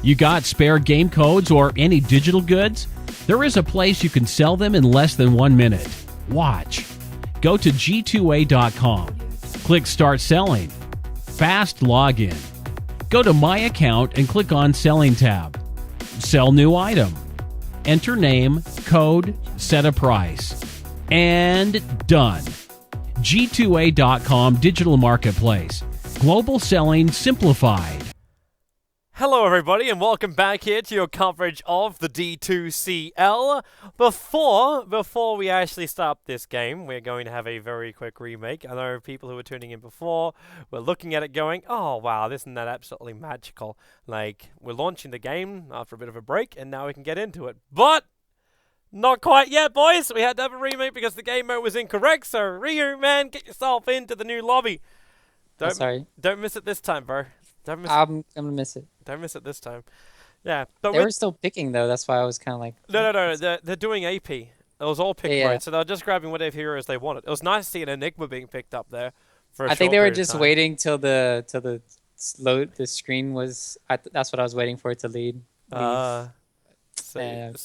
You got spare game codes or any digital goods? There is a place you can sell them in less than 1 minute. Watch. Go to G2A.com. Click Start Selling. Fast login. Go to My Account and click on Selling tab. Sell new item. Enter name, code, set a price. And done. G2A.com Digital Marketplace. Global selling simplified. Hello everybody and welcome back here to your coverage of the D2CL. Before we actually start this game, we're going to have a very quick remake. I know people who were tuning in before were looking at it going, oh wow, isn't that absolutely magical? Like, we're launching the game after a bit of a break and now we can get into it. But not quite yet, boys. We had to have a remake because the game mode was incorrect. So Ryu, man, get yourself into the new lobby. Don't miss it this time, bro. I'm gonna miss it. Don't miss it this time. Yeah, but they were still picking though. That's why I was kind of like. No. They're doing AP. It was all pick yeah. mode, so they're just grabbing whatever heroes they wanted. It was nice to see an Enigma being picked up there. For I think they were just waiting till the screen was. That's what I was waiting for it to lead. So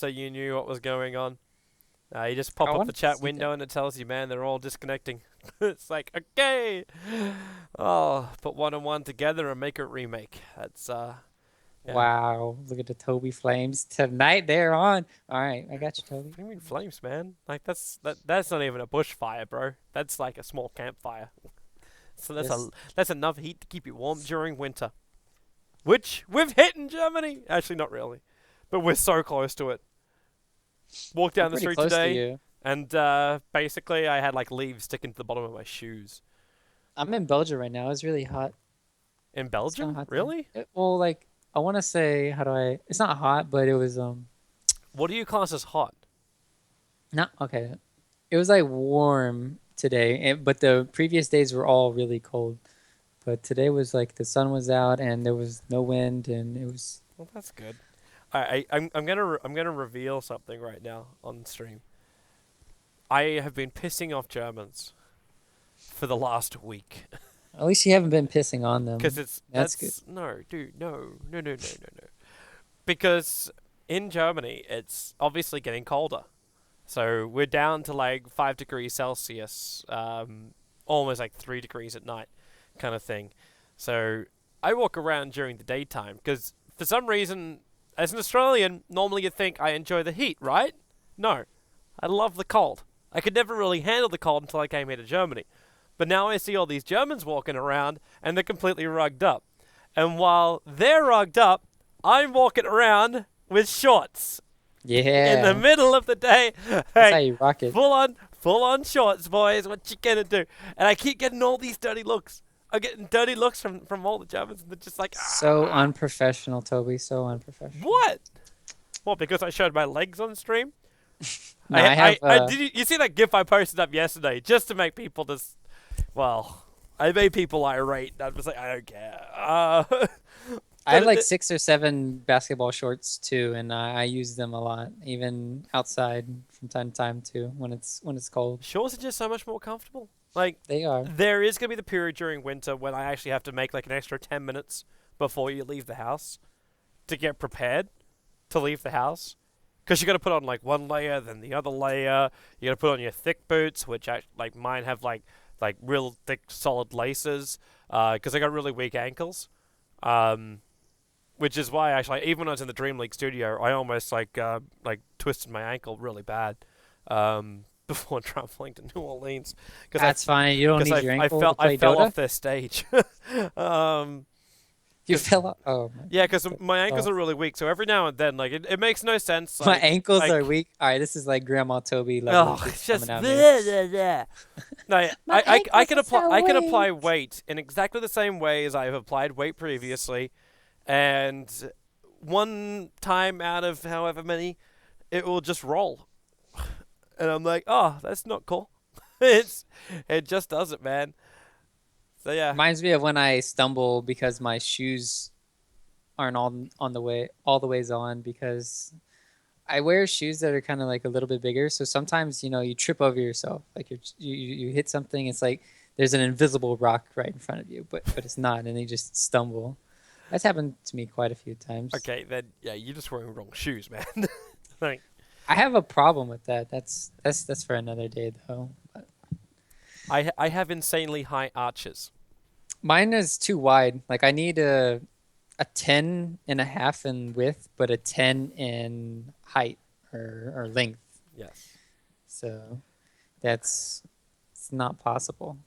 you knew what was going on. You just pop up the chat window and it tells you, man, they're all disconnecting. It's like, okay. Oh, put one and one together and make a remake. That's yeah. Wow, look at the Toby flames tonight. They're on. All right, I got you, Toby. What do you mean flames, man? Like that's not even a bushfire, bro. That's like a small campfire. So that's enough heat to keep you warm during winter, which we've hit in Germany. Actually, not really, but we're so close to it. Walked down the street today, and basically I had like leaves sticking to the bottom of my shoes. I'm in Belgium right now. It's really hot. In Belgium? Really? Well, like, I want to say, it's not hot, but it was, What do you class as hot? Okay. It was, like, warm today, but the previous days were all really cold. But today was, like, the sun was out, and there was no wind, and it was... Well, that's good. I'm gonna reveal something right now on stream. I have been pissing off Germans for the last week. At least you haven't been pissing on them. Because that's good. No, dude, no. Because in Germany, it's obviously getting colder. So we're down to like 5 degrees Celsius, almost like 3 degrees at night, kind of thing. So I walk around during the daytime because for some reason, as an Australian, normally you'd think I enjoy the heat, right? No, I love the cold. I could never really handle the cold until I came here to Germany. But now I see all these Germans walking around, and they're completely rugged up. And while they're rugged up, I'm walking around with shorts. Yeah. In the middle of the day. That's how you rock it. Full on shorts, boys. What you gonna do? And I keep getting all these dirty looks. I'm getting dirty looks from all the Germans, and they're just like... So unprofessional, Toby. So unprofessional. What? What, because I showed my legs on stream? No, I did you see that GIF I posted up yesterday just to make people just... Well, I made people irate. I was like, I don't care. I have like 6 or 7 basketball shorts too, and I use them a lot, even outside from time to time too, when it's cold. Shorts are just so much more comfortable. Like they are. There is gonna be the period during winter when I actually have to make like an extra 10 minutes before you leave the house to get prepared to leave the house. Because you got to put on like one layer, then the other layer. You got to put on your thick boots, which like mine have like real thick, solid laces. Because I got really weak ankles. Which is why actually, even when I was in the Dream League studio, I almost like twisted my ankle really bad. Before traveling to New Orleans. That's fine. You don't need your ankle to play I fell Dota? off their stage. You fell off? Oh, my yeah, because my ankles are really weak. So every now and then, like, it makes no sense. My ankles are weak. All right, this is like Grandma Toby level. Oh, it's just no, I can apply weight in exactly the same way as I've applied weight previously, and one time out of however many, it will just roll. And I'm like, oh, that's not cool. It just does it, man. So yeah. Reminds me of when I stumble because my shoes aren't all the ways on, because I wear shoes that are kind of like a little bit bigger. So sometimes, you trip over yourself. Like you hit something. It's like there's an invisible rock right in front of you, but it's not, and you just stumble. That's happened to me quite a few times. Okay, then yeah, you're just wearing wrong shoes, man. Like, I have a problem with that. That's for another day though. But I have insanely high arches. mine is too wide. Like I need a 10.5 in width, but a 10 in height or length. Yes. So it's not possible.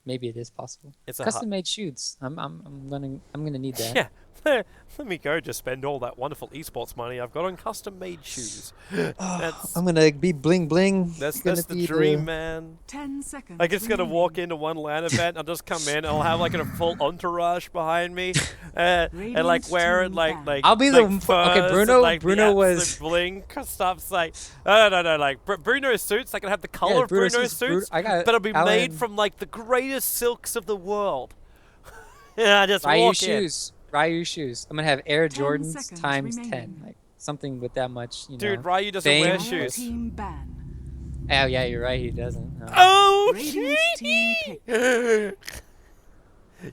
Maybe it is possible. It's a Custom made shoes. I'm gonna need that. Yeah. Let me go just spend all that wonderful esports money I've got on custom made shoes. That's I'm gonna be bling bling. that's Gonna the be dream, man. 10 seconds. I just gotta walk into one LAN event. I'll just come in. I'll have like a full entourage behind me, and like wear it like I'll be like the furs okay. Bruno and, like, Bruno the was absolute bling stuff's like no like Bruno's suits. I can have the color of Bruno's suits, I got but it'll be Alan, made from like the greatest silks of the world. Yeah, I just Ryu walk in. shoes. Ryu shoes. I'm gonna have Air 10 Jordans seconds times remaining. 10, like something with that much. Dude, know, Ryu doesn't fame. wear Dire shoes. team ban. Oh yeah, you're right. He doesn't. No. Oh, Radiant team pick.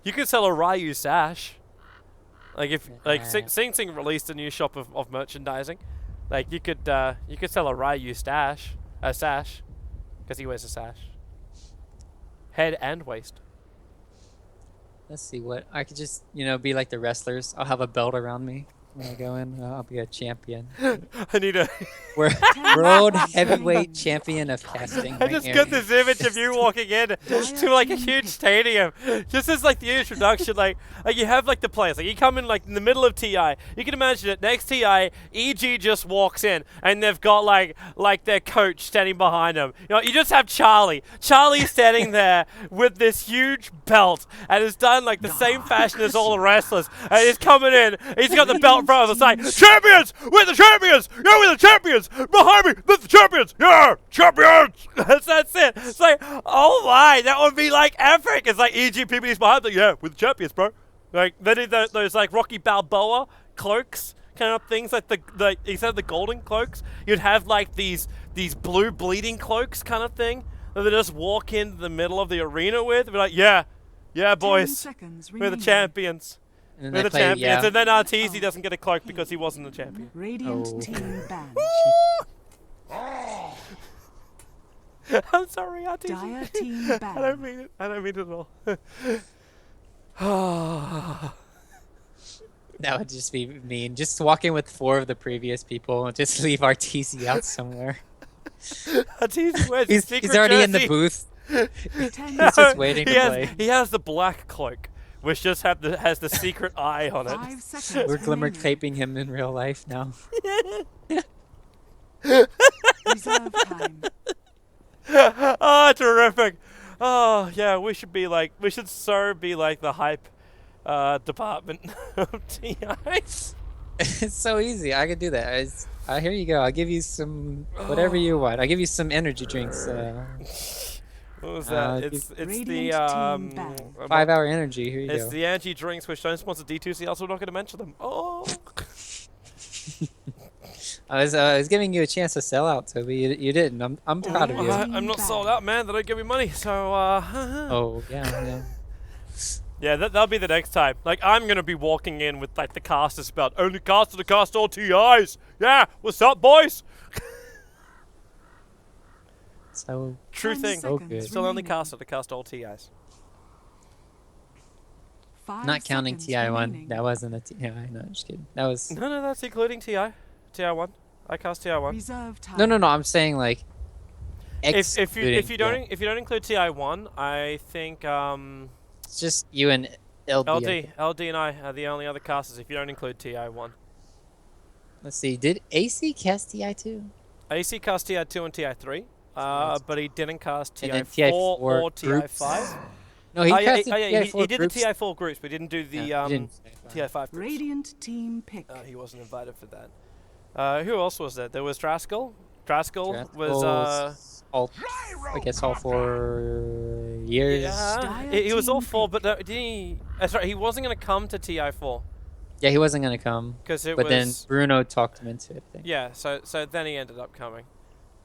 You could sell a Ryu sash. Like if Yeah. Sing Sing released a new shop of merchandising, like you could sell a Ryu sash, because he wears a sash. Head and waist. Let's see what I could just be like the wrestlers. I'll have a belt around me when I go in. I'll be a champion. I need a. We're world heavyweight champion of casting. I right just here. got this image of you walking in to like a huge stadium, just as like the introduction, like you have like the players, like you come in like in the middle of TI. You can imagine it. Next TI, EG just walks in, and they've got like their coach standing behind them. You just have Charlie. Charlie standing there with this huge belt, and is done like the same fashion as all the wrestlers. And he's coming in. He's got the belt in front of us, like champions. We're the champions. Yeah, we're the champions. Behind me, that's the champions. Yeah, champions. That's it. It's like, oh my, that would be like epic. It's like EGPB's behind them. Yeah, we're the champions, bro. Like then those like Rocky Balboa cloaks kind of things, like the instead of the golden cloaks, you'd have like these blue bleeding cloaks kind of thing that they just walk into the middle of the arena with. And be like, yeah, 10 boys, seconds we're the remaining. champions. And then We're they the play, champions. yeah. And then Arteezy doesn't get a cloak because he wasn't the champion. Radiant Oh. team ban. I'm sorry, Arteezy. Dire team I ban. don't mean it. I don't mean it at all. That would just be mean. Just walk in with 4 of the previous people and just leave RTC out somewhere. Arteezy wears his He's secret already in the jersey. booth. 10 He's just waiting he to has, play. He has the black cloak, which just has the secret eye on it. 5 seconds. We're glimmer remaining. taping him in real life now. Reserve time. Oh, terrific. Oh, yeah, we should be like the hype department of TIs. It's so easy. I could do that. Here you go. I'll give you some whatever you want. I'll give you some energy drinks. What was that? it's It's the Radiant team ban. 5-hour energy. Here you It's go. the anti drinks which don't sponsor D2CL, so we're not going to mention them. Oh. I was giving you a chance to sell out, Toby. You didn't. I'm proud of you. I'm not sold out, man. They don't give me money, so Oh yeah. yeah, that'll be the next time. Like, I'm gonna be walking in with like the caster's belt. Only caster to cast all TIs. Yeah, what's up, boys? So True 10 thing. So seconds good. Still only remaining. caster to cast all TIs. 5 not counting seconds TI1. remaining. That wasn't a TI. No, just kidding. That was No, that's including TI. TI1. I cast TI1. Reserve time. no. I'm saying like. If you excluding, if you don't include TI1, I think it's just you and LD. LD and I are the only other casters if you don't include TI1. Let's see. Did AC cast TI2? AC cast TI2 and TI3, but he didn't cast And then TI4 TI4 or groups. TI5. No, he casted TI4 he did groups. the TI4 groups, but he didn't do the Yeah, he didn't. TI5 groups. Radiant team pick. He wasn't invited for that. Who else was there? There was Draskell. Draskell was I guess all 4 years. yeah. He was all 4, but did he? Sorry, he wasn't going to come to TI4 Yeah, he wasn't gonna come, because it but then was. Bruno talked him into it. I think. Yeah, so then he ended up coming.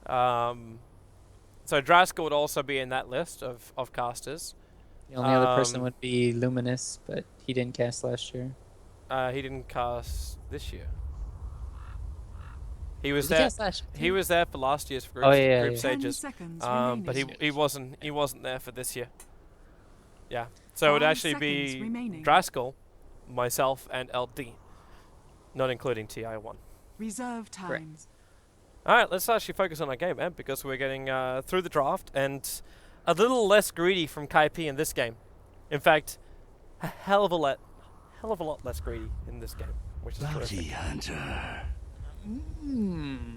So Draskell would also be in that list of casters. The only other person would be Luminous, but he didn't cast last year. He didn't cast this year. He was Did he there. cast last year? He was there for last year's group, Oh, yeah, group yeah. 10 stages. seconds But remaining. he wasn't there for this year. Yeah. So it would 5 actually seconds be remaining. Draskell, myself, and LD, not including TI1. Reserve Correct. times. All right, let's actually focus on our game, man, because we're getting through the draft and a little less greedy from Kaipi in this game. In fact, a hell of a lot less greedy in this game, which is terrific.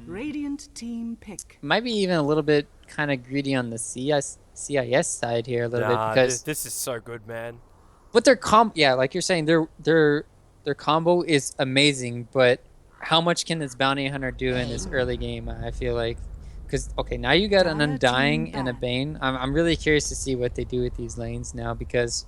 Radiant team pick. Might be even a little bit kind of greedy on the CIS side here a little bit Nah, because this is so good, man. but their like you're saying their combo is amazing, but how much can this bounty hunter do in this early game? I feel like because okay, now you got an Dire Undying team and a ban. Bane. I'm really curious to see what they do with these lanes now because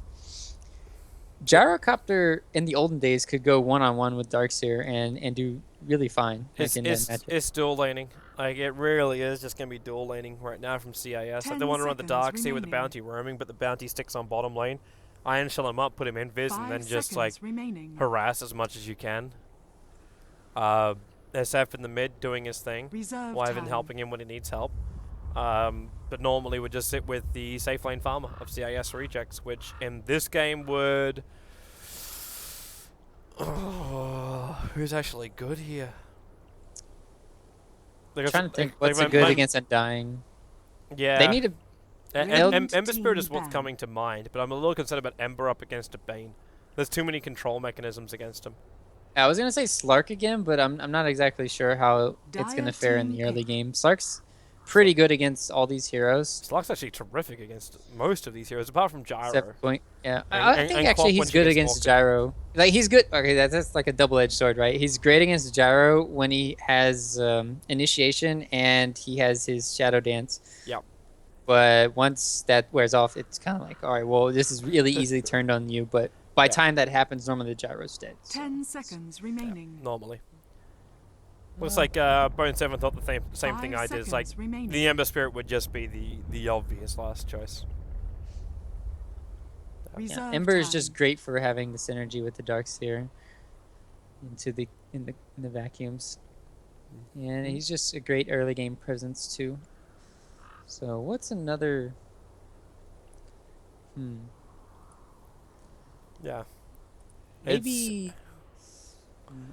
Gyrocopter in the olden days could go one-on-one with Darkseer and do really fine. Like, in that matchup. It's dual laning. Like, it really is just going to be dual laning right now from CIS. Like, 10 they want to run the seconds Dark Sea with the remaining. bounty roaming, but the bounty sticks on bottom lane. Iron Shell him up, put him in Viz, and 5 then just, like, seconds remaining. harass as much as you can. SF in the mid doing his thing. Reserve Wyvern time. helping him when he needs help. But normally would just sit with the safe lane farmer of CIS Rejects, which in this game would... who's actually good here? Like, I'm trying to think like, what's a good against Undying. Yeah. They need a Radiant Ember Spirit team is what's ban. coming to mind, but I'm a little concerned about Ember up against a Bane. There's too many control mechanisms against him. I was gonna say Slark again, but I'm not exactly sure how it's gonna Dire fare in team the early pick. game. Slark's pretty good against all these heroes. Slug's actually terrific against most of these heroes, apart from Gyro. Except point, yeah, And- I and- think and actually Quap when he's she good gets against walked. Gyro. Like he's good. Okay, that's like a double-edged sword, right? He's great against Gyro when he has initiation and he has his Shadow Dance. Yep. But once that wears off, it's kind of like, all right, well, this is really easily turned on you. But by Yeah. time that happens, normally the Gyro's dead. so. 10 seconds remaining. Normally. Looks like Bone 7 thought the same 5 thing I did. It's like, seconds remaining. the Ember Spirit would just be the obvious last choice. Reserve Ember is time. just great for having the synergy with the Darkseer in the vacuums, and he's just a great early game presence too. So what's another? Yeah. Maybe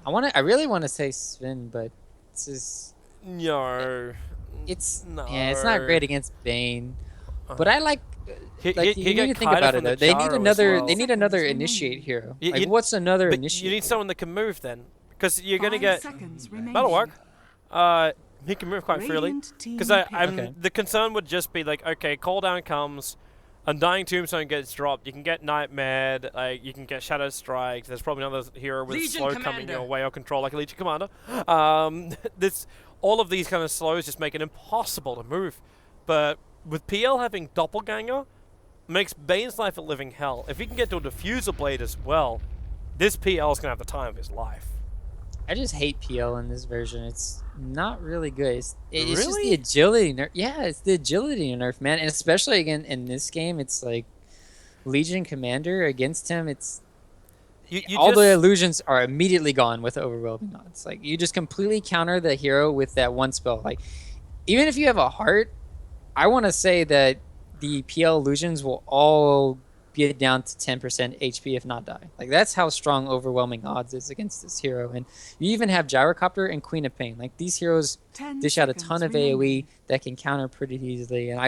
I really want to say Sven, but it's just No. it's No. yeah, it's not great against Bane. But I like He you need got to think Kaida about it from the though. They need Gyro as another. well. They need another Seconds initiate remaining. hero. You- Like you- what's another But initiate? you need someone that can move then. Because you're going to 5 get... seconds remaining. That'll work. He can move quite freely. Radiant team Because pick. Okay. the concern would just be like, okay, cooldown comes, Undying Tombstone gets dropped, you can get Nightmare, you can get Shadow Strike, there's probably another hero with Legion slow coming Commander. your way or control like a Legion Commander. All of these kind of slows just make it impossible to move. But with PL having Doppelganger, makes Bane's life a living hell. If he can get to a Diffuser Blade as well, this PL is going to have the time of his life. I just hate PL in this version. It's not really good. It's just Really? the agility nerf. Yeah, it's the agility nerf, man. And especially again in this game, it's like Legion Commander against him. It's all the illusions are immediately gone with overwhelming odds. Like you just completely counter the hero with that one spell. Like even if you have a heart, I want to say that the PL illusions will all get down to 10% HP if not die. Like that's how strong overwhelming odds is against this hero. And you even have Gyrocopter and Queen of Pain. Like these heroes 10 dish out a seconds ton of remaining. AoE that can counter pretty easily. And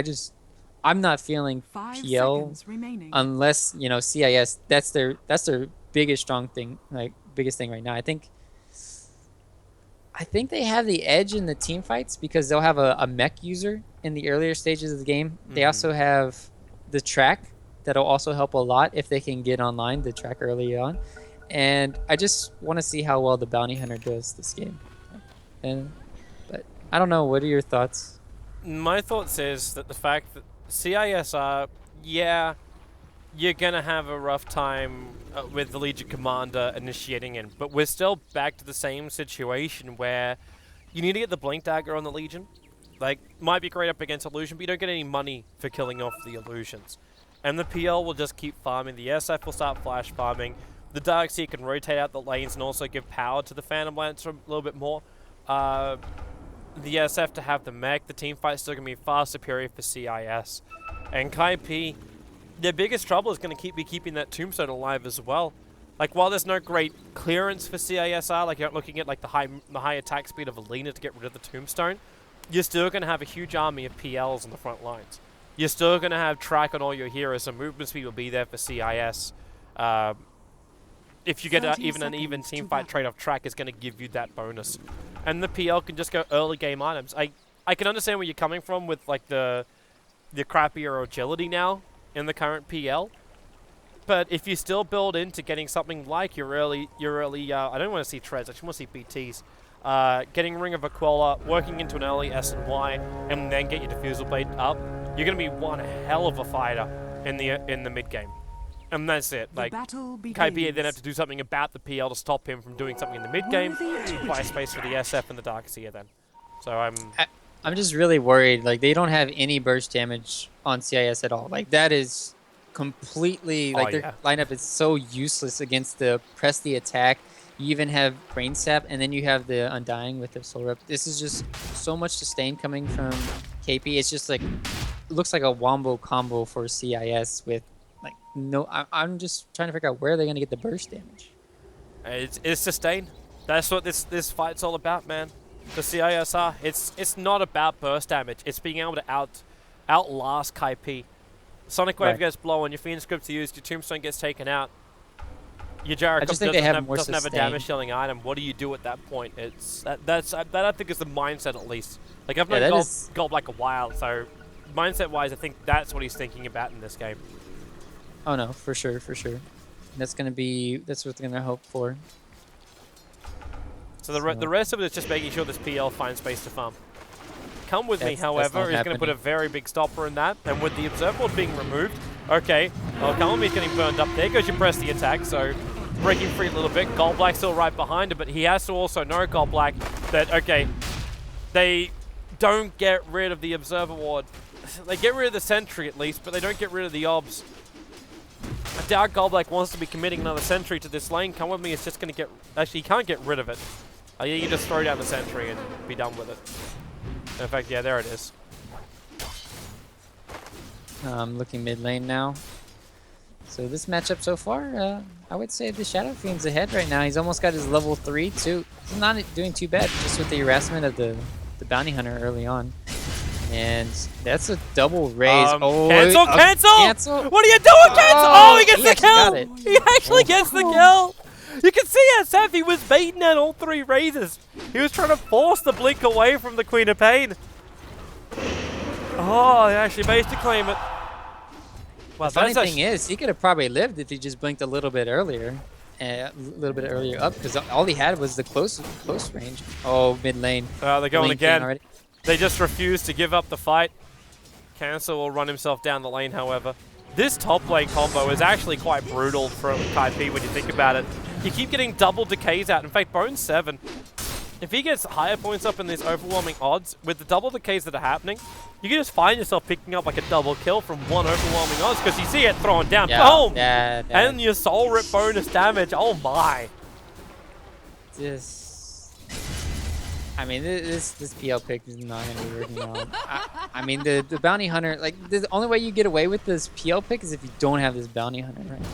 I'm not feeling 5 PL seconds remaining. unless CIS. That's their biggest biggest thing right now. I think they have the edge in the team fights because they'll have a mech user in the earlier stages of the game. They also have the track that'll also help a lot if they can get online, the track early on. And I just want to see how well the bounty hunter does this game. But I don't know. What are your thoughts? My thoughts is that the fact that CIS are, yeah, you're going to have a rough time with the Legion Commander initiating in, but we're still back to the same situation where you need to get the Blink Dagger on the Legion. Like, might be great up against Illusion, but you don't get any money for killing off the Illusions. and the PL will just keep farming. The SF will start flash farming. The Darkseer can rotate out the lanes and also give power to the Phantom Lancer a little bit more. The SF to have the mech. The team fight's still going to be far superior for CIS. And Kaipi, their biggest trouble is going to be keeping that Tombstone alive as well. Like, while there's no great clearance for CISR, like you're looking at like the high attack speed of Alina to get rid of the Tombstone, you're still going to have a huge army of PLs on the front lines. You're still going to have track on all your heroes, so movement speed will be there for CIS. If you get even an even team fight trade-off, track is going to give you that bonus. And the PL can just go early game items. I can understand where you're coming from with like the crappier agility now in the current PL. But if you still build into getting something like your early I don't want to see treads, I just want to see BTs. Getting Ring of Aquila, working into an early S and Y, and then get your Diffusal Blade up, you're going to be one hell of a fighter in the mid game. And that's it. Like, Kaipi then have to do something about the PL to stop him from doing something in the mid game, buy space for the SF and the Darkseer then. So I'm just really worried. Like, they don't have any burst damage on CIS at all. Like, that is completely, like, their lineup is so useless against the press the attack. You even have Brain Sap, and then you have the Undying with their Soul Rep. This is just so much sustain coming from KP. It's just like, it looks like a wombo combo for CIS with, like, no, I'm just trying to figure out where they're going to get the burst damage. It's sustain. That's what this fight's all about, man. The CISR, it's not about burst damage. It's being able to outlast Kaipi. Sonic Wave gets blown, your Phoenix Script's used, your Tombstone gets taken out. Your Jericho doesn't have a damage dealing item. What do you do at that point? That I think is the mindset at least. Like, I've known Gold like a while, so mindset wise I think that's what he's thinking about in this game. Oh no, for sure, for sure. That's what they're gonna hope for. So the rest of it is just making sure this PL finds space to farm. Come With Me, however, is going to put a very big stopper in that. And with the Observer Board being removed, okay, well, Come With Me is getting burned up. There goes your press the attack, so breaking free a little bit. Gold Black still right behind him, but he has to also know, Gold Black, that, okay, they don't get rid of the Observer Ward. They get rid of the Sentry at least, but they don't get rid of the Obs. I doubt Gold Black wants to be committing another Sentry to this lane. Come With Me is just going to get... Actually, he can't get rid of it. You can just throw down the Sentry and be done with it. In fact, yeah, there it is. I'm looking mid lane now. So this matchup so far, I would say the Shadow Fiend's ahead right now. He's almost got his level 3 too. He's not doing too bad, just with the harassment of the Bounty Hunter early on. And that's a double raise. Cancel! What are you doing, Cancel? Oh, he gets the kill! He actually gets the kill! You can see SF, he was baiting at all 3 raises. He was trying to force the blink away from the Queen of Pain. Oh, they actually managed to claim it. Well, the funny thing is, he could have probably lived if he just blinked a little bit earlier. Up, because all he had was the close range. Oh, mid lane. They're going again. They just refuse to give up the fight. Cancel will run himself down the lane, however. This top lane combo is actually quite brutal from Kaipi when you think about it. You keep getting double decays out. In fact, Bone 7, if he gets higher points up in these overwhelming odds, with the double decays that are happening, you can just find yourself picking up like a double kill from one overwhelming odds because you see it thrown down. Boom! And your Soul Rip bonus damage. Oh my. I mean, this PL pick is not going to be working out. I mean, the Bounty Hunter, like, the only way you get away with this PL pick is if you don't have this Bounty Hunter right now.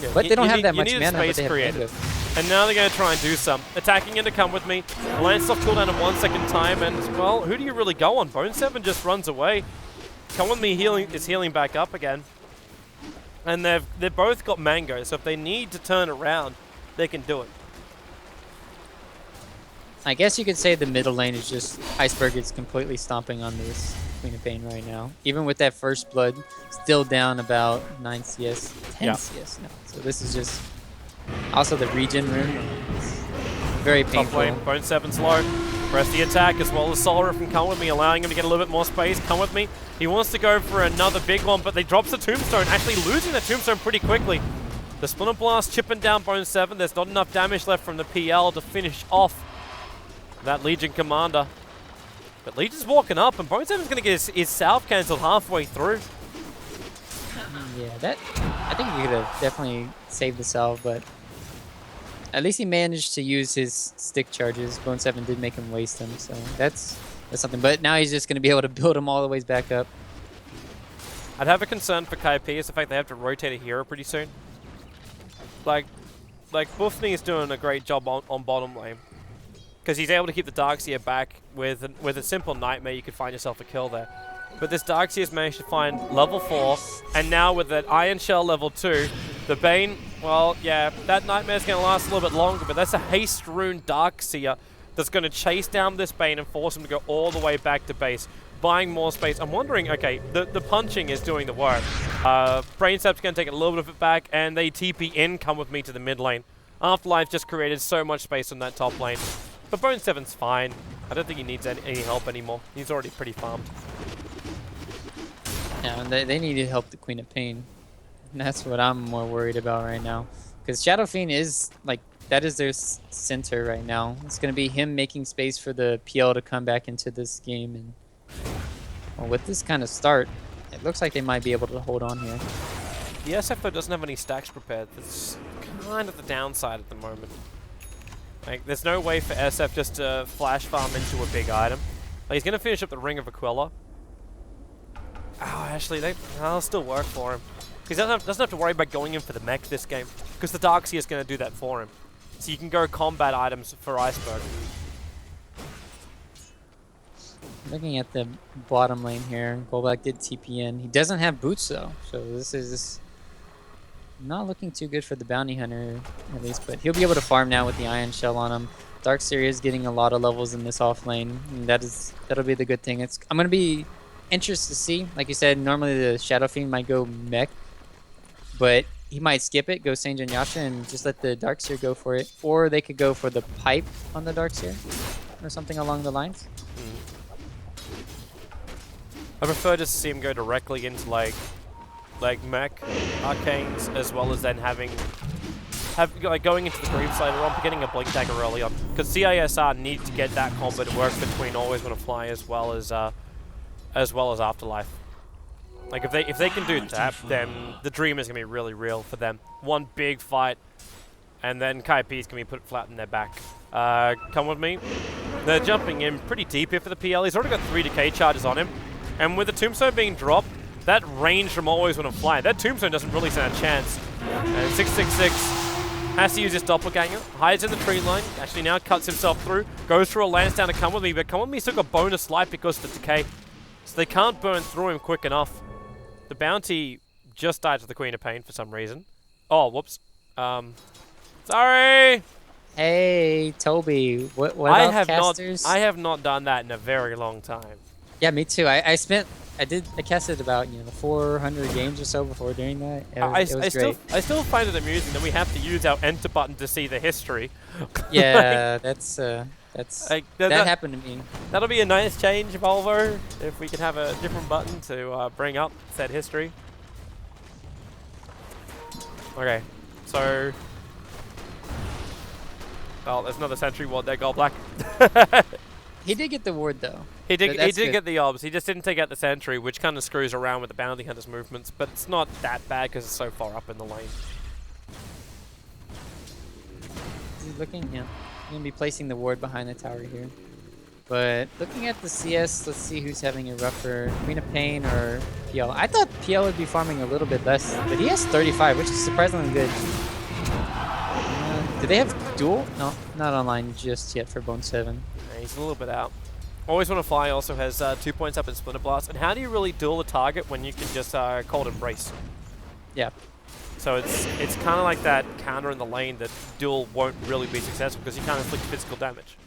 Yeah, but they don't have that much mana, but they have created. And now they're going to try and do some. Attacking in to Come With Me. Lance off cooldown in 1 second time, and, well, who do you really go on? Bone 7 just runs away. Come With Me is healing back up again. And they've both got Mango, so if they need to turn around, they can do it. I guess you could say the middle lane is just Iceberg is completely stomping on this Queen of Pain right now. Even with that first blood, still down about 9 CS, 10 CS now. So this is just also the regen rune. Very painful. Top lane, Bone 7's low. Press the attack as well as Soul Rip from Come With Me, allowing him to get a little bit more space. Come With Me. He wants to go for another big one, but they drops the Tombstone, actually losing the Tombstone pretty quickly. The Splinter Blast chipping down Bone 7. There's not enough damage left from the PL to finish off that Legion commander. But Legion's walking up, and Bone 7's going to get his South cancelled halfway through. Yeah, I think he could have definitely saved the salve, but at least he managed to use his stick charges. Bone 7 did make him waste them, so that's something. But now he's just going to be able to build him all the ways back up. I'd have a concern for Kaipi is the fact they have to rotate a hero pretty soon. Like Buffney is doing a great job on bottom lane. Because he's able to keep the Darkseer back with a simple Nightmare, you could find yourself a kill there. But this Darkseer's managed to find level 4, and now with that Iron Shell level 2, the Bane, well, yeah, that Nightmare's going to last a little bit longer, but that's a haste rune Darkseer that's going to chase down this Bane and force him to go all the way back to base, buying more space. I'm wondering, okay, the punching is doing the work. Braincept's going to take a little bit of it back, and they TP in, come with me to the mid lane. Afterlife just created so much space on that top lane. But Bone 7's fine. I don't think he needs any help anymore. He's already pretty farmed. Yeah, and they need to help the Queen of Pain. And that's what I'm more worried about right now. Because Shadow Fiend is, like, that is their center right now. It's going to be him making space for the PL to come back into this game. And well, with this kind of start, it looks like they might be able to hold on here. The SF though doesn't have any stacks prepared. That's kind of the downside at the moment. Like, there's no way for SF just to flash farm into a big item. Like, he's going to finish up the Ring of Aquila. Oh, actually, that'll still work for him. Because he doesn't have to worry about going in for the mech this game. Because the Darkseer is going to do that for him. So you can go combat items for Iceberg. Looking at the bottom lane here, Golbak did TP in. He doesn't have boots though, so this is not looking too good for the Bounty Hunter at least, but he'll be able to farm now with the Iron Shell on him. Darkseer is getting a lot of levels in this off lane, and that'll be the good thing. I'm gonna be interested to see. Like you said, normally the Shadow Fiend might go mech, but he might skip it, go Sange and Yasha, and just let the Darkseer go for it. Or they could go for the pipe on the Darkseer, or something along the lines. I prefer just to see him go directly into like mech arcanes, as well as then like going into the Greaves later on, but getting a Blink Dagger early on. Because CISR need to get that combo to work between Always Wanna Fly as well as Afterlife. Like if they can do that, then the dream is gonna be really real for them. One big fight, and then Kaipi's gonna be put flat in their back. Come with me. They're jumping in pretty deep here for the PL. He's already got 3 decay charges on him. And with the Tombstone being dropped, that range from Always Wanna Fly, that Tombstone doesn't really stand a chance. And 666 has to use his Doppelganger, hides in the tree line, actually now cuts himself through, goes through a Lansdowne to Come With Me, but Come With Me still got bonus life because of the decay. So they can't burn through him quick enough. The bounty just died to the Queen of Pain for some reason. Oh, whoops. Sorry! Hey, Toby, what about casters? I have not done that in a very long time. Yeah, me too. I casted about 400 games or so before doing that. It was great. I still find it amusing that we have to use our enter button to see the history. Yeah, that's like, that happened to me. That'll be a nice change, Volvo, if we can have a different button to bring up said history. Okay, so well, there's another sentry ward there, Gold Black. He did get the ward though. He did get the obs. He just didn't take out the sentry, which kind of screws around with the bounty hunter's movements. But it's not that bad because it's so far up in the lane. He's looking, yeah. He's gonna be placing the ward behind the tower here. But looking at the CS, let's see who's having a rougher Queen of Pain or PL. I thought PL would be farming a little bit less, but he has 35, which is surprisingly good. Do they have duel? No, not online just yet for Bone 7. Yeah, he's a little bit out. Always Wanna Fly also has 2 points up in Splinter Blast. And how do you really duel a target when you can just Cold Embrace? Yeah. So it's kind of like that counter in the lane that duel won't really be successful because you can't inflict physical damage.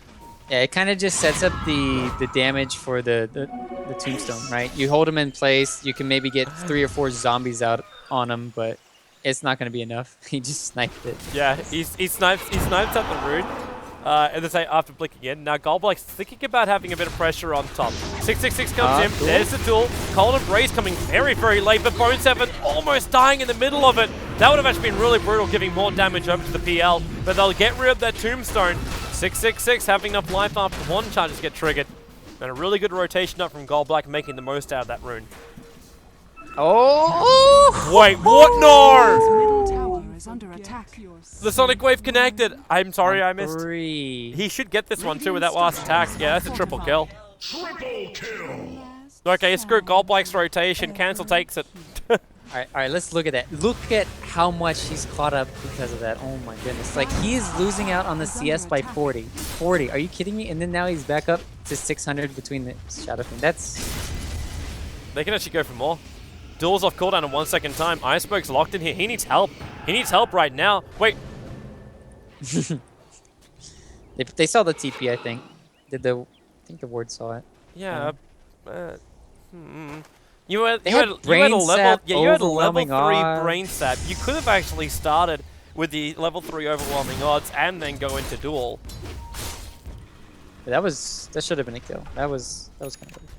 Yeah, it kind of just sets up the damage for the tombstone, right? You hold him in place, you can maybe get 3 or 4 zombies out on him, but it's not going to be enough. He just sniped it. Yeah, he snipes up the rune. And then after blinking in. Now Goldblack's thinking about having a bit of pressure on top. 666 comes in. Cool. There's the duel. Cold Embrace coming very, very late, but Bone 7 almost dying in the middle of it. That would have actually been really brutal, giving more damage over to the PL. But they'll get rid of that tombstone. 666 having enough life after one charges get triggered. And a really good rotation up from Goldblack, making the most out of that rune. Oh! Wait, what? No! Middle tower is under attack. The Sonic Wave connected. I'm sorry I missed. 3. He should get this one too with that last attack. Yeah, that's a triple kill. Okay, screw Goldblack's rotation. Cancel takes it. All right, let's look at that. Look at how much he's caught up because of that. Oh my goodness. Like, he is losing out on the CS by 40. 40. Are you kidding me? And then now he's back up to 600 between the Shadow Fiend. That's... They can actually go for more. Duel's off cooldown in 1 second time. Iceberg's locked in here. He needs help. He needs help right now. Wait. They saw the TP, I think. I think the ward saw it. Yeah. You had They had a brain level, sap, yeah, you had a level overwhelming 3 odds. brain sap. You could have actually started with the level 3 overwhelming odds and then go into duel. That should have been a kill. That was kind of weird.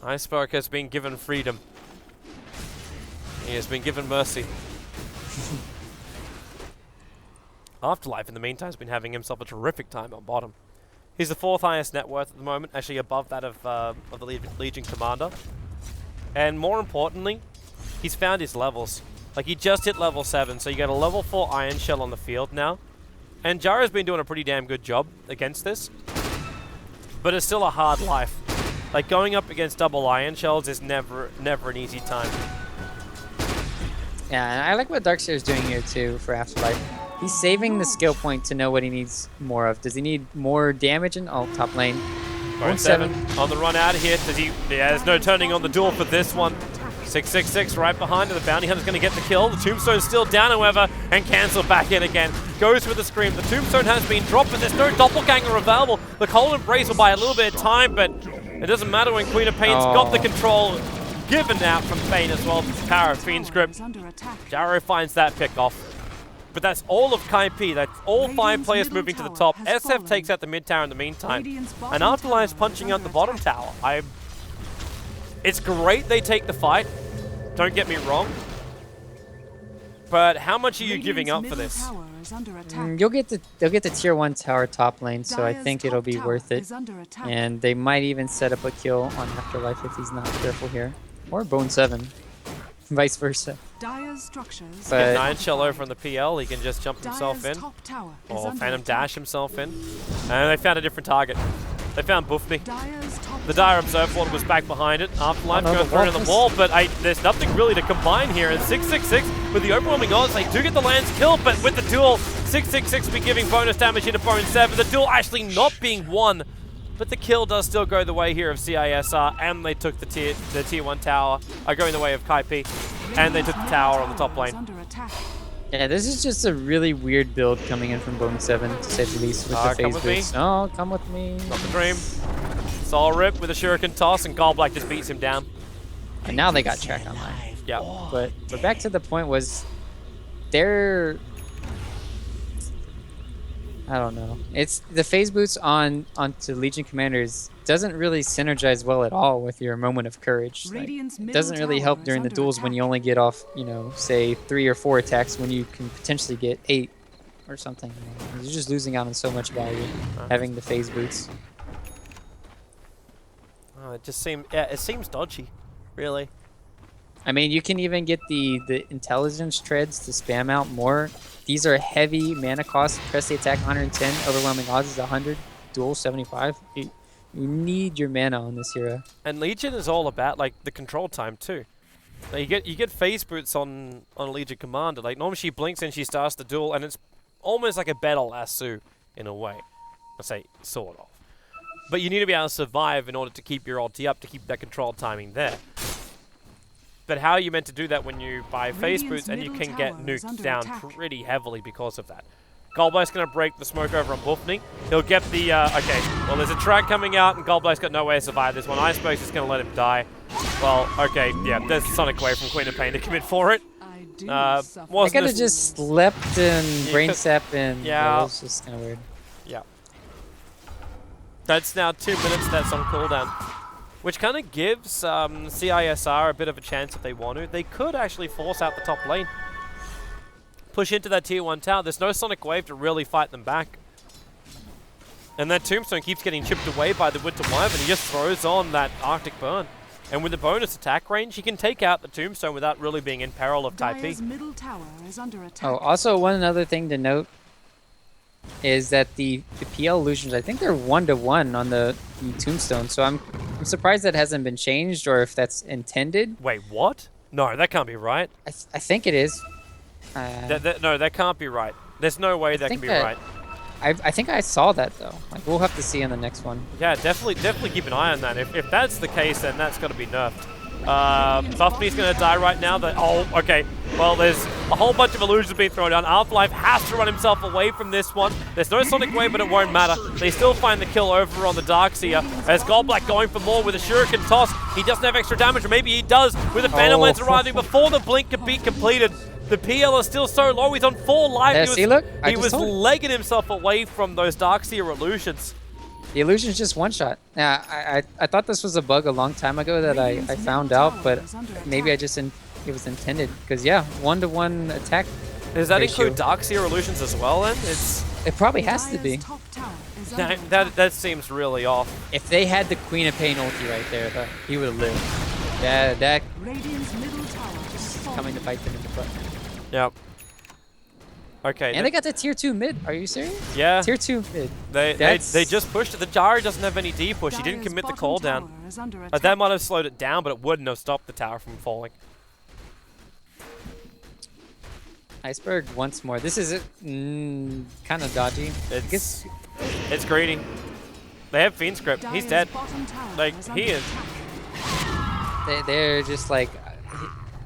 Iceberg has been given freedom. He has been given mercy. Afterlife, in the meantime, has been having himself a terrific time on bottom. He's the 4th highest net worth at the moment, actually above that of the Legion Commander. And more importantly, he's found his levels. Like, he just hit level 7, so you got a level 4 Iron Shell on the field now. And Jara's been doing a pretty damn good job against this. But it's still a hard life. Like, going up against double Iron Shells is never an easy time. Yeah, and I like what Darkseer's doing here too for Afterlife. He's saving the skill point to know what he needs more of. Does he need more damage in top lane? Bone 7 on the run out of here. Does he? Yeah, there's no turning on the duel for this one. 666 right behind, and the Bounty Hunter's going to get the kill. The Tombstone's still down, however, and cancelled back in again. Goes for the Scream. The Tombstone has been dropped, but there's no Doppelganger available. The Cold Embrace will buy a little bit of time, but it doesn't matter when Queen of Pain's got the control given out from Pain as well. The power of Fiend Script. Jaro finds that pick off. But that's all of Kaipi. That's all 5 players moving to the top. SF takes out the mid tower in the meantime. And Afterlife's punching out the bottom tower. It's great they take the fight. Don't get me wrong. But how much are you giving up for this? They'll get the tier 1 tower top lane, so I think it'll be worth it. And they might even set up a kill on Afterlife if he's not careful here. Or Bone 7. Vice versa. But Get 9 shell over on the PL, he can just jump himself in. Or Phantom dash himself in. And they found a different target. They found Buffney. The Dire Observe Ward was back behind it. Afterlife going through in the wall, but there's nothing really to combine here. And 666 with the overwhelming odds, they do get the lands killed, but with the duel, 666 will be giving bonus damage into Bone 7. The duel actually not being won, but the kill does still go the way here of CISR, and they took the tier 1 tower, going the way of Kaipi, and they took the tower on the top lane. Yeah, this is just a really weird build coming in from Bone 7, to say the least, with the phase boost. Oh, come with me. Not the dream. Soul Rip with a Shuriken toss, and Goldblack just beats him down. And now they got track online. Yeah. But back to the point was, they're... I don't know. It's the phase boots onto Legion Commanders doesn't really synergize well at all with your moment of courage. Like, it doesn't really help during the duels when you only get off, say 3 or 4 attacks when you can potentially get 8 or something. You're just losing out on so much value having the phase boots. Oh, it just seems, it seems dodgy, really. I mean, you can even get the intelligence treads to spam out more. These are heavy mana costs. Press the attack 110, overwhelming odds is 100, duel 75. You need your mana on this hero. And Legion is all about like the control time too. Like, you get phase boots on a Legion commander. Like normally she blinks and she starts the duel, and it's almost like a battle lasso in a way. I say sort of. But you need to be able to survive in order to keep your ulti up, to keep that control timing there. But how are you meant to do that when you buy phase boots and you can get nuked down pretty heavily because of that? Goldblade's going to break the smoke over on Buffney. He'll get the, okay, well there's a track coming out and Goldblade's got no way to survive this one. Iceberg's just going to let him die. Well, okay, yeah, there's Sonic Wave from Queen of Pain to commit for it. I could have just slept and brain sap in. Yeah. It was just kind of weird. Yeah. That's now 2 minutes that's on cooldown. Which kind of gives CISR a bit of a chance if they want to. They could actually force out the top lane. Push into that tier 1 tower. There's no Sonic Wave to really fight them back. And that Tombstone keeps getting chipped away by the Winter Wyvern, and he just throws on that Arctic Burn. And with the bonus attack range, he can take out the Tombstone without really being in peril of Dire's Kaipi. middle tower is under attack. Oh, also one other thing to note is that the PL illusions, I think they're 1-to-1 on the Tombstone. So I'm surprised that hasn't been changed, or if that's intended. Wait, what? No, that can't be right. I think it is. No, that can't be right. There's no way that can be right. I think I saw that though. Like, we'll have to see on the next one. Yeah, definitely keep an eye on that. If that's the case, then that's got to be nerfed. Buffy's going to die right now. Oh, okay. Well, there's a whole bunch of illusions being thrown down. Afterlife has to run himself away from this one. There's no Sonic Wave, but it won't matter. They still find the kill over on the Darkseer. As Goldblack going for more with a Shuriken toss. He doesn't have extra damage, or maybe he does with a Phantom Lance arriving before the blink can be completed. The PL is still so low. He's on 4 life. He was legging himself away from those Darkseer illusions. The illusion's just one shot. Yeah, I thought this was a bug a long time ago that I found out, but maybe it was intended. Because yeah, 1-to-1 attack. Does that ratio. include Darkseer illusions as well? Then it probably has to be. That seems really off. If they had the Queen of Pain ulti right there, he would have lived. Yeah, that coming to bite them in the butt. Yep. Okay. And they got the tier 2 mid. Are you serious? Yeah. Tier 2 mid. They just pushed it. The Jari doesn't have any D push. He didn't commit the call down. That might have slowed it down, but it wouldn't have stopped the tower from falling. Iceberg once more. This is kind of dodgy. It's greedy. They have Fiend Script. He's dead. Like, he is. They're just like,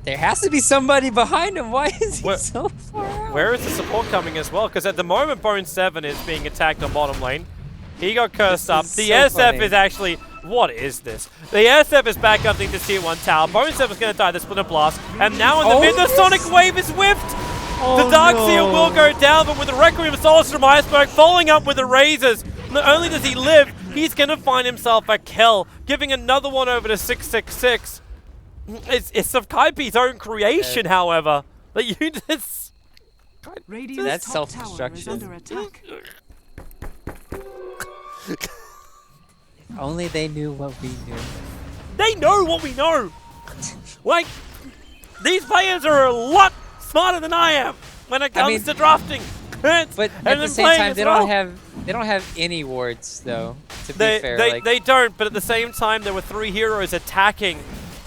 there has to be somebody behind him. Why is he so far out? Where is the support coming as well? Because at the moment, Bone 7 is being attacked on bottom lane. He got cursed up. The SF is actually... What is this? The SF is back up into tier 1 tower. Bone 7 is going to die the Splinter Blast. And now in the mid, the Sonic Wave is whiffed. The Darkseer will go down, but with the Requiem of Solace from Iceberg following up with the Razors. Not only does he live, he's going to find himself a kill, giving another one over to 666. It's of Kaipi's own creation, however. That you just... That's self-destruction. If only they knew what we knew. They know what we know! Like, these players are a lot smarter than I am when it comes to drafting. But at the same time, they don't have any wards though. To be fair, they don't. But at the same time, there were 3 heroes attacking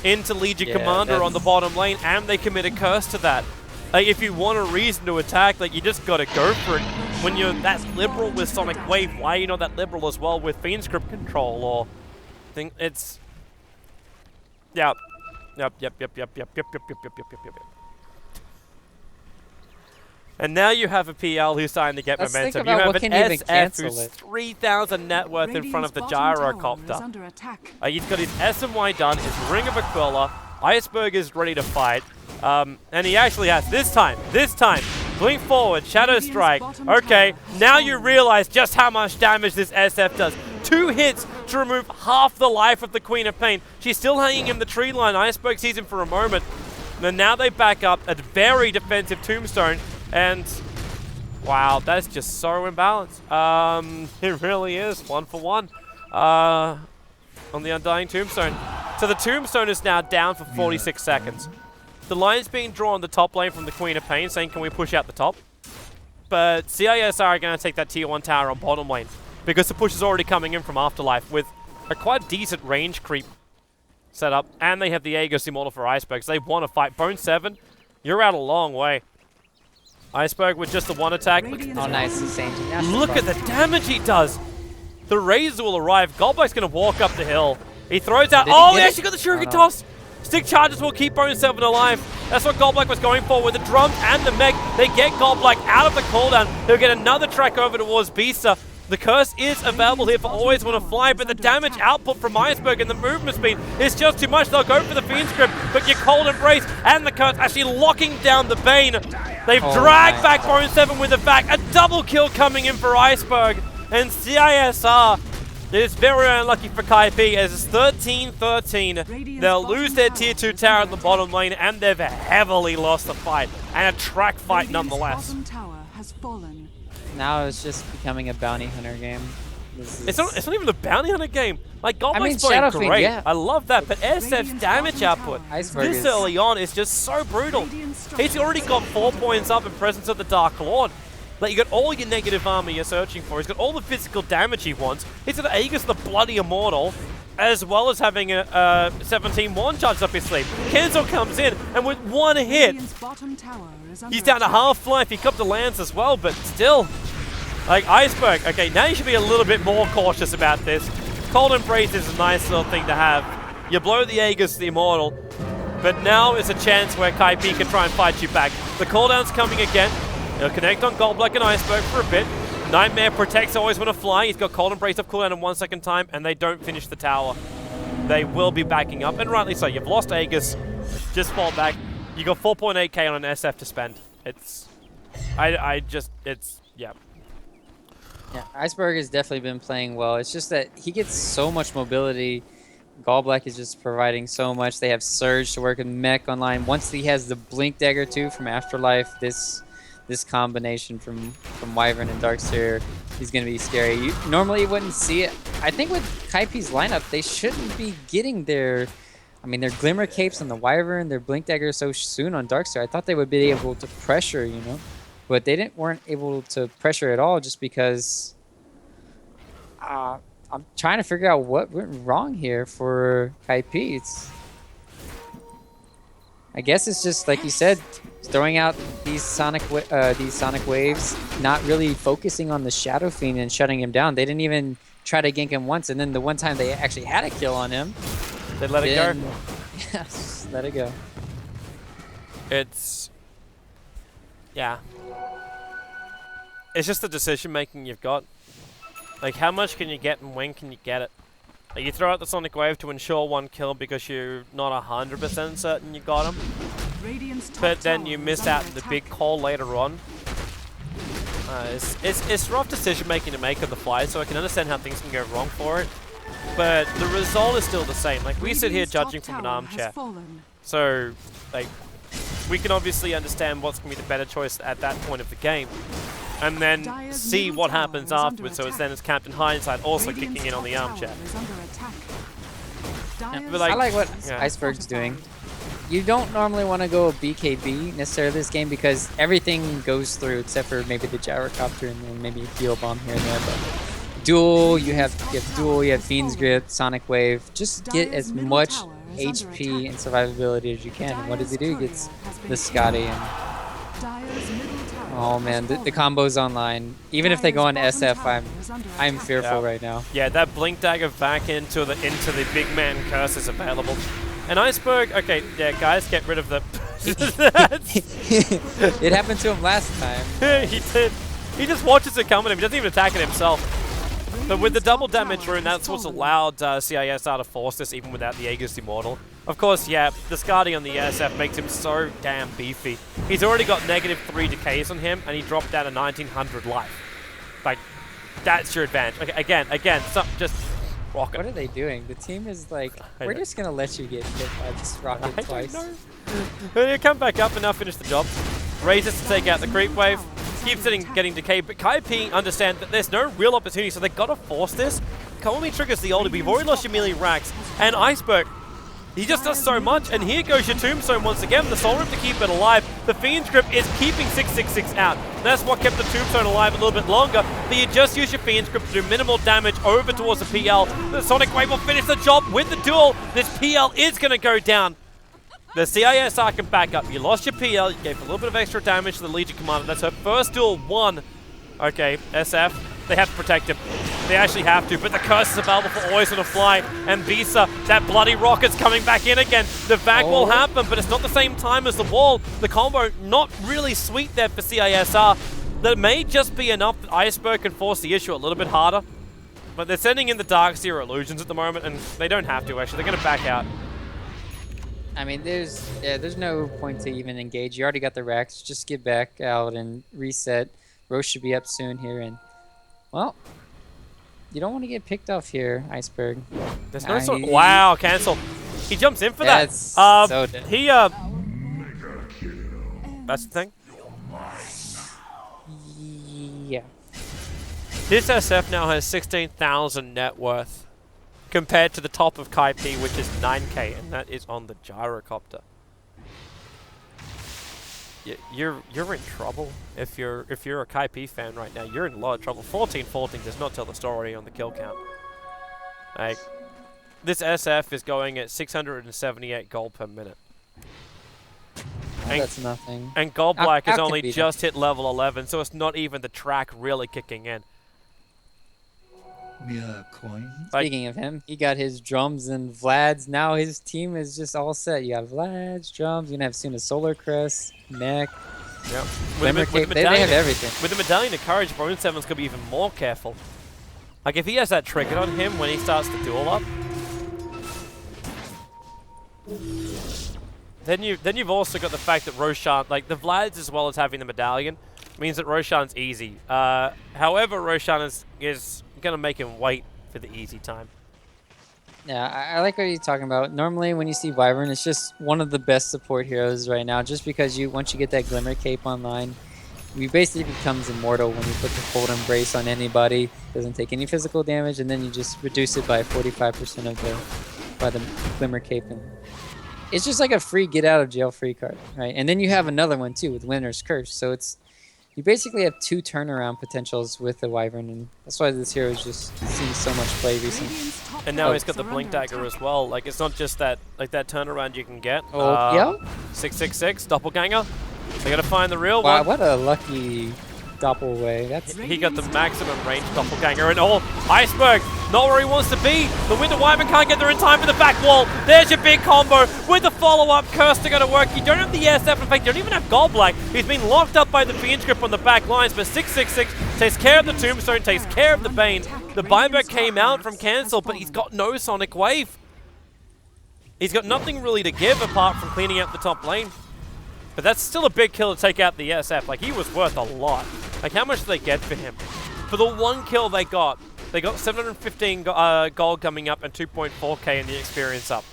into Legion Commander on the bottom lane, and they committed curse to that. Like, if you want a reason to attack, like, you just gotta go for it. When you're that liberal with Sonic Wave, why are you not that liberal as well with Fiend Script control? Or think it's yep. And now you have a PL who's starting to get momentum. You have an SF who's 3,000 net worth in front of the Gyrocopter. He's got his SMY done, his Ring of Aquila. Iceberg is ready to fight. And he actually has, this time, blink forward, Shadow Strike. Okay, now you realize just how much damage this SF does. 2 hits to remove half the life of the Queen of Pain. She's still hanging in the tree line. Iceberg sees him for a moment. And now they back up a very defensive Tombstone. And wow, that's just so imbalanced. It really is 1 for 1 on the Undying Tombstone. So the Tombstone is now down for 46 seconds. The line's being drawn the top lane from the Queen of Pain, saying, can we push out the top? But CIS are going to take that tier 1 tower on bottom lane because the push is already coming in from Afterlife with a quite decent range creep set up. And they have the Aegis Immortal for Iceberg, so they want to fight. Bone 7, you're out a long way. Iceberg with just the 1 attack. Oh, nice. Look at the damage he does. The Razor will arrive. Goldblack's going to walk up the hill. He throws out... he actually got the Shuriken toss. Stick charges will keep Bone 7 alive. That's what Goldblack was going for with the drums and the mech. They get Goldblack out of the cooldown. They'll get another track over towards Beasta. The curse is available here for Always Wanna Fly, but the damage output from Iceberg and the movement speed is just too much. They'll go for the Fiend Script, but your Cold Embrace and the curse actually locking down the Bane. They've dragged back Bone 7 with the back. A double kill coming in for Iceberg. And CISR is very unlucky for Kaipi as it's 13-13. They'll lose their tier 2 tower in the bottom lane, and they've heavily lost the fight. And a track fight nonetheless. Now it's just becoming a bounty hunter game. It's not even a bounty hunter game. Like, Goblin's Shadow playing Fiend, great. yeah. I love that, but SF's Radiant's damage bottom output tower Iceberg this is- early on is just so brutal. He's already got 4 points up in presence of the Dark Lord. Like, you got all your negative armor you're searching for. He's got all the physical damage he wants. He's got Aegis the Bloody Immortal, as well as having a 17-1 charged up his sleeve. Kenzo comes in, and with one hit, Radiant's bottom tower is under he's down to attack. half-life. He comes to Lance as well, but still. Like, Iceberg, okay, now you should be a little bit more cautious about this. Cold Embrace is a nice little thing to have. You blow the Aegis, the Immortal, but now is a chance where Kaipi can try and fight you back. The cooldown's coming again. He'll connect on Goldblack and Iceberg for a bit. Nightmare protects always when to fly. He's got Cold Embrace off cooldown in 1 second time, and they don't finish the tower. They will be backing up, and rightly so. You've lost Aegis. Just fall back. You got 4.8k on an SF to spend. It's... yeah. Yeah, Iceberg has definitely been playing well. It's just that he gets so much mobility. Gallblack is just providing so much. They have Surge to work with Mech online. Once he has the Blink Dagger too from Afterlife, this combination from Wyvern and Darkseer is going to be scary. You normally wouldn't see it. I think with Kaipi's lineup, they shouldn't be getting their Glimmer Capes on the Wyvern, their Blink Dagger so soon on Darkseer. I thought they would be able to pressure, you know. But they weren't able to pressure at all just because I'm trying to figure out what went wrong here for Kaipi. I guess it's just like you said, throwing out these sonic waves, not really focusing on the Shadow Fiend and shutting him down. They didn't even try to gank him once, and then the one time they actually had a kill on him, They let it go. Yes, let it go. Yeah. It's just the decision making you've got. Like, how much can you get and when can you get it? Like, you throw out the Sonic Wave to ensure one kill because you're not 100% certain you got him. Radiant's top But then tower you is miss under out the attack. big call later on. It's rough decision making to make on the fly, so I can understand how things can go wrong for it. But the result is still the same. Like, we sit here Radiant's top judging from an tower has armchair. fallen. So, like, we can obviously understand what's going to be the better choice at that point of the game. And then Dire's see middle what tower happens is under afterwards. So it's attack. then as Captain Hindsight also Radiant's kicking in on the top armchair. tower is under attack. Dire's but, like, I like what yeah. Iceberg's doing. You don't normally want to go BKB necessarily this game because everything goes through except for maybe the gyrocopter and then maybe a heal bomb here and there. But duel, you have duel, you have Fiend's Grip, Sonic Wave. Just get as middle much tower is under HP attack. and survivability as you can. And what does he do? He Dire's gets courier has been the Scotty and Dire's middle tower oh has man, the fallen. combo's online. Even if they go on Dire's bottom SF, tower is under I'm attack. fearful Yeah. right now. Yeah, that Blink Dagger back into the big man curse is available. And Iceberg, okay, yeah, guys, get rid of the... It happened to him last time. He did. He just watches it coming. He doesn't even attack it himself. But with the Radiant's double top damage tower rune, has that's what's fallen. allowed CISR to force this even without the Aegis Immortal. Of course, yeah, the Skadi on the SF makes him so damn beefy. He's already got -3 decays on him, and he dropped down to 1900 life. Like, that's your advantage. Okay, again, just rock it. What are they doing? The team is like, I we're know. just gonna let you get hit by this rocket I twice. don't know. He'll come back up and now finish the job. Raises to take out the creep wave. Keeps getting decayed, but Kaipi understand that there's no real opportunity, so they gotta force this. Komi triggers the ulti, but you've already lost your melee racks. And Iceberg, he just does so much, and here goes your Tombstone once again. The Soul Rip to keep it alive. The Fiend's Grip is keeping 666 out. That's what kept the Tombstone alive a little bit longer. But you just use your Fiend's Grip to do minimal damage over towards the PL. The Sonic Wave will finish the job with the duel. This PL is gonna go down. The CISR can back up. You lost your PL, you gave a little bit of extra damage to the Legion Commander. That's her first duel won. Okay, SF, they have to protect him. They actually have to, but the curse is available for Always on a Fly. And Visa, that bloody rocket's coming back in again. The vac will happen, but it's not the same time as the wall. The combo not really sweet there for CISR. That may just be enough that Iceberg can force the issue a little bit harder. But they're sending in the Darkseer Illusions at the moment, and they don't have to actually. They're going to back out. I mean, there's no point to even engage. You already got the racks. Just get back out and reset. Roche should be up soon here, and well, you don't want to get picked off here, Iceberg. There's no sort. Wow, cancel. He jumps in for that. That's so dead. He That's the thing. Yeah. This SF now has 16,000 net worth compared to the top of Kaipi, which is 9k, and that is on the gyrocopter. You're in trouble if you're a Kaipi fan right now. You're in a lot of trouble. 14-14 does not tell the story on the kill count. Like, this SF is going at 678 gold per minute. That's nothing. And Gold Black has How only convenient. just hit level 11, so it's not even the track really kicking in. Mere coins. Speaking of him, he got his drums and Vlad's. Now his team is just all set. You got Vlad's drums. You're gonna have soon a Solar Crest, Mech, Yep. Glimmer Cape. They have everything. With the Medallion of Courage, Bone 7's gonna be even more careful. Like, if he has that triggered on him when he starts to duel up, then you've also got the fact that Roshan, like the Vlads as well as having the Medallion, means that Roshan's easy. However, Roshan is gonna make him wait for the easy time. Yeah, I like what you're talking about. Normally, when you see Wyvern, it's just one of the best support heroes right now. Just because once you get that Glimmer Cape online, he basically becomes immortal when you put the Cold Embrace on anybody. Doesn't take any physical damage, and then you just reduce it by 45% by the Glimmer Cape. And it's just like a free get out of jail free card, right? And then you have another one too with Winter's Curse. So you basically have 2 turnaround potentials with the Wyvern, and that's why this hero is just seeing so much play recently. Radiant's top And now tower he's got the is Blink under Dagger attack. as well. Like, it's not just that turnaround you can get. Oh, yeah? 666 Doppelganger. They gotta find the real Wow, one. what a lucky Doppelway. That's He got the maximum range Doppelganger, and Iceberg, not where he wants to be. The Winter Wyvern can't get there in time for the back wall. There's your big combo with the follow-up. Curse to go to work. You don't have the SF. In fact, you don't even have Gold Black. He's been locked up by the Fiend's Grip on the back lines, but 666 takes care of the Tombstone, takes care of the Bane. The buyback came out from cancel, but he's got no Sonic Wave. He's got nothing really to give apart from cleaning up the top lane. But that's still a big kill to take out the SF. Like, he was worth a lot. Like, how much did they get for him? For the 1 kill they got 715 gold coming up and 2.4k in the experience up.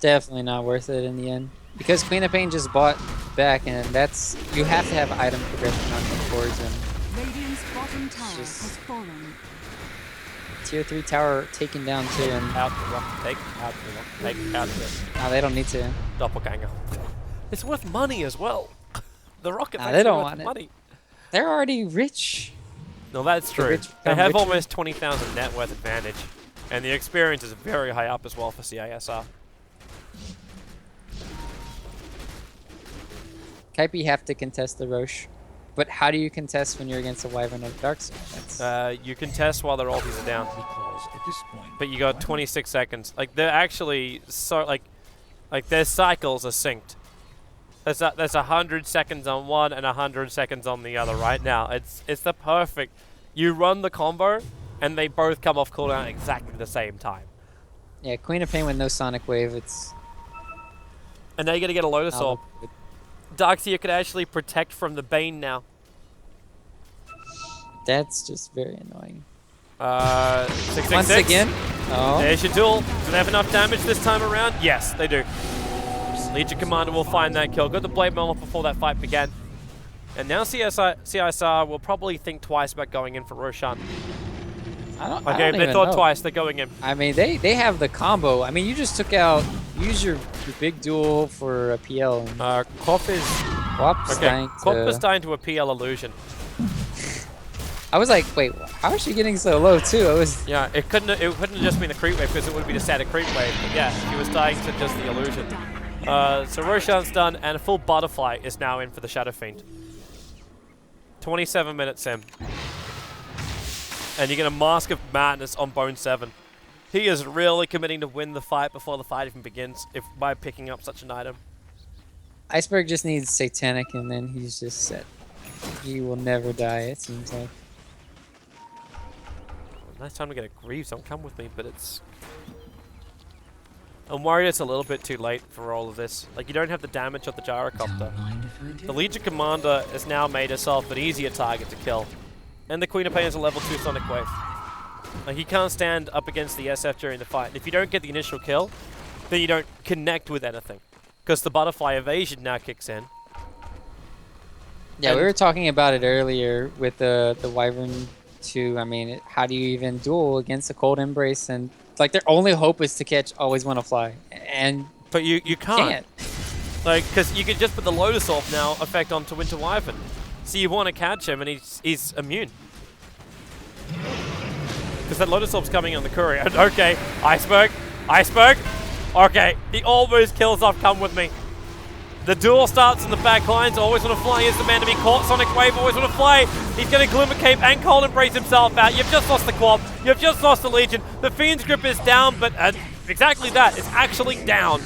definitely not worth it in the end. Because Queen of Pain just bought back, and you have to have item progression on the cores, and Radiant's bottom tower Just- has fallen. tier 3 tower taken down too, and Out the rock, take out the rock, take out the they don't need to. Doppelganger. It's worth money as well. The rocket Nah, makes they it don't worth want it. money. They're already rich. No, that's true. rich They become have richer. almost 20,000 net worth advantage. And the experience is very high up as well for CISR. Kaipi have to contest the Roche. But how do you contest when you're against a Wyvern of Darkseid? That's You can test while their ultis are down. Because at this point, But you got 26 seconds. Like, they're actually so, like their cycles are synced. There's 100 seconds on one and 100 seconds on the other right now. It's the perfect. You run the combo, and they both come off cooldown at exactly the same time. yeah, Queen of Pain with no Sonic Wave, it's And now you're gonna get a Lotus Orb. Darkseer could actually protect from the Bane now. that's just very annoying. 666. Once again, oh, There's your duel. Do they have enough damage this time around? Yes, they do. Legion Commander will find that kill. Got the Blade Mail off before that fight began. And now CISR will probably think twice about going in for Roshan. I Okay, don't they even thought know. twice. They're going in. I mean, they have the combo. I mean, you just took out, use your big duel for a PL. And Quap is... Whop's Okay, dying Quap to- was dying to a PL illusion. I was like, wait, how is she getting so low too? I was Yeah, it couldn't have just been the creep wave because it would be the static creep wave. But yeah, she was dying to just the illusion. So Roshan's done, and a full Butterfly is now in for the Shadow Fiend. 27 minutes in. And you get a Mask of Madness on Bone 7. He is really committing to win the fight before the fight even begins by picking up such an item. Iceberg just needs Satanic, and then he's just set. He will never die, it seems like. Nice time to get a Greaves on Come With Me, but it's... I'm worried it's a little bit too late for all of this. Like, you don't have the damage of the Gyrocopter. The Legion Commander has now made herself an easier target to kill. And the Queen of Pain is a level 2 Sonic Wave. Like, he can't stand up against the SF during the fight. And if you don't get the initial kill, then you don't connect with anything. Because the Butterfly Evasion now kicks in. Yeah, we And- were talking about it earlier with the Wyvern 2. I mean, how do you even duel against a Cold Embrace? And like their only hope is to catch Always Wanna Fly, and But you can't. Like, because you could just put the Lotus Orb now effect onto Winter Wyvern. So you want to catch him and he's immune. Because that Lotus Orb's coming on the courier. Okay, Iceberg. Okay, he almost kills off Come With Me. The duel starts in the back lines. Always Want to Fly is the man to be caught. Sonic Wave, Always Want to Fly. He's going to Glimmer Cape and Cold Embrace himself out. You've just lost the Quab. You've just lost the Legion. The Fiend's Grip is down, but exactly that. It's actually down.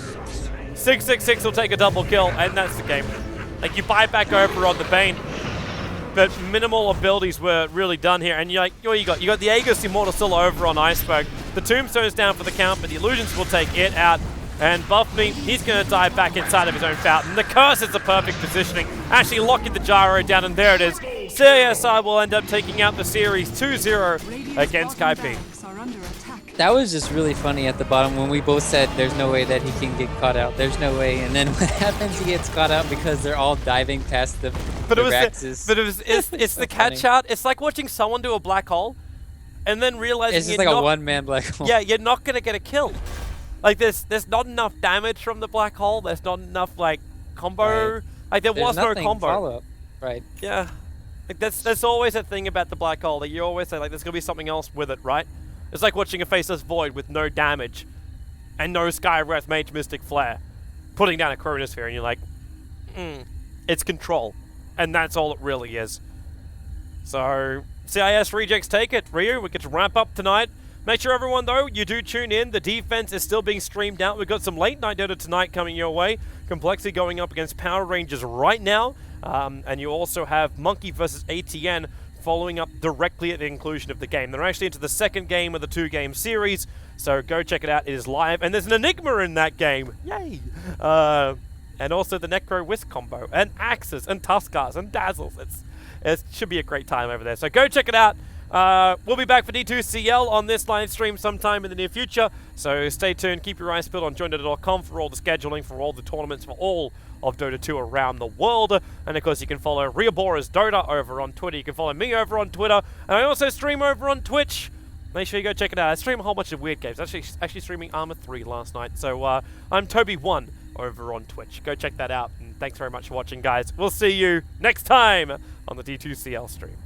666 will take a double kill, and that's the game. Like, you buy back over on the Bane, but minimal abilities were really done here. And you're like, what you got? You got the Aegis Immortal still over on Iceberg. The Tombstone's down for the count, but the Illusions will take it out. And Buff Me, he's going to dive back inside of his own fountain. The Curse is the perfect positioning, actually locking the gyro down, and there it is. CISI will end up taking out the series 2-0 against Kaipi. That was just really funny at the bottom when we both said there's no way that he can get caught out. There's no way. And then what happens, he gets caught out because they're all diving past the Raxes. It's the catch out. It's like watching someone do a black hole and then realizing it's just like a one-man black hole. Yeah, you're not going to get a kill. Like, there's not enough damage from the black hole. There's not enough, like, combo. Right. Like, there was no combo. Follow-up. Right. Yeah. Like, that's always a thing about the black hole. That you always say, like, there's going to be something else with it, right? It's like watching a Faceless Void with no damage and no Skywrath Mage Mystic Flare putting down a Chronosphere, and you're like, it's control. And that's all it really is. So, CIS Rejects take it. Ryu, we get to wrap up tonight. Make sure everyone, though, you do tune in. The defense is still being streamed out. We've got some late night Dota tonight coming your way. Complexity going up against Power Rangers right now. And you also have Monkey versus ATN following up directly at the conclusion of the game. They're actually into the second game of the 2-game series, so go check it out. It is live, and there's an Enigma in that game. Yay! And also the Necro Whisk combo, and Axes, and Tuskars, and Dazzles. It should be a great time over there, so go check it out. We'll be back for D2CL on this live stream sometime in the near future, so stay tuned. Keep your eyes peeled on joindota.com for all the scheduling, for all the tournaments, for all of Dota 2 around the world. And of course, you can follow Riobora's Dota over on Twitter. You can follow me over on Twitter, and I also stream over on Twitch. Make sure you go check it out. I stream a whole bunch of weird games. Actually streaming Arma 3 last night. So I'm Toby1 over on Twitch. Go check that out. And thanks very much for watching, guys. We'll see you next time on the D2CL stream.